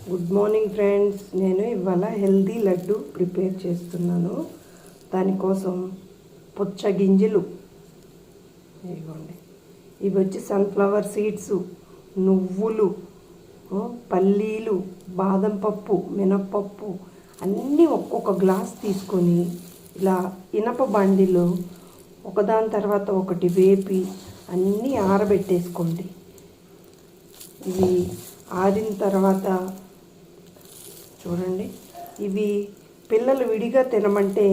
Good morning friends. నేను ఇవాళ healthy laddu prepare చేస్తున్నాను. దానికోసం పుచ్చగింజలు ఇవ్వండి. ఇవి వచ్చి సన్ఫ్లవర్ సీడ్స్, నువ్వులు, పల్లీలు, బాదం పప్పు, మినప్పప్పు అన్నీ ఒక్కొక్క గ్లాస్ తీసుకొని ఇలా ఇనప బండిలో ఒకదాని తర్వాత ఒకటి వేపి అన్నీ ఆరబెట్టేసుకోండి. ఇవి ఆరిన తర్వాత చూడండి, ఇవి పిల్లలు విడిగా తినమంటే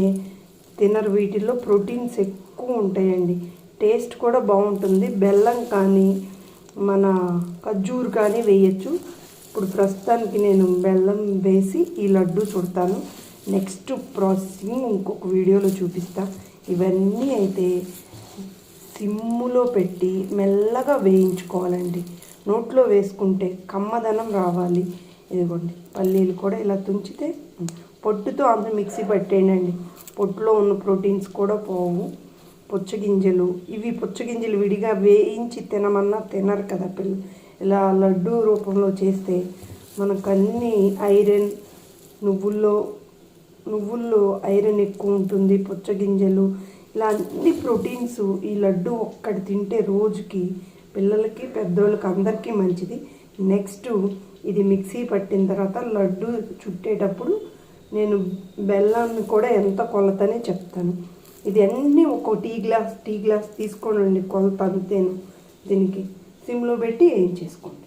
తినరు. వీటిల్లో ప్రోటీన్స్ ఎక్కువ ఉంటాయండి. టేస్ట్ కూడా బాగుంటుంది. బెల్లం కానీ మన ఖర్జూరు కానీ వేయచ్చు. ఇప్పుడు ప్రస్తుతానికి నేను బెల్లం వేసి ఈ లడ్డు చుడతాను. నెక్స్ట్ ప్రాసెసింగ్ ఇంకొక వీడియోలో చూపిస్తా. ఇవన్నీ అయితే సిమ్ములో పెట్టి మెల్లగా వేయించుకోవాలండి. నోట్లో వేసుకుంటే కమ్మదనం రావాలి. ఇదిగోండి, పల్లీలు కూడా ఇలా తుంచితే పొట్టుతో అంత మిక్సీ పట్టేయండి. పొట్టులో ఉన్న ప్రోటీన్స్ కూడా పోవు. పుచ్చగింజలు, ఇవి పుచ్చగింజలు విడిగా వేయించి తినమన్నా తినరు కదా పిల్లలు. ఇలా లడ్డు రూపంలో చేస్తే మనకు అన్నీ ఐరన్, నువ్వుల్లో ఐరన్ ఎక్కువ ఉంటుంది. పుచ్చగింజలు ఇలా అన్ని ప్రోటీన్స్. ఈ లడ్డు ఒక్కటి తింటే రోజుకి పిల్లలకి, పెద్దోళ్ళకి అందరికీ మంచిది. నెక్స్ట్ ఇది మిక్సీ పట్టిన తర్వాత లడ్డు చుట్టేటప్పుడు నేను బెల్లాన్ని కూడా ఎంత కొలతనే చెప్తాను. ఇది అన్నీ ఒక టీ గ్లాస్ తీసుకోనండి కొలత, అంతేను. దీనికి సిమ్లో పెట్టి ఏం చేసుకోండి.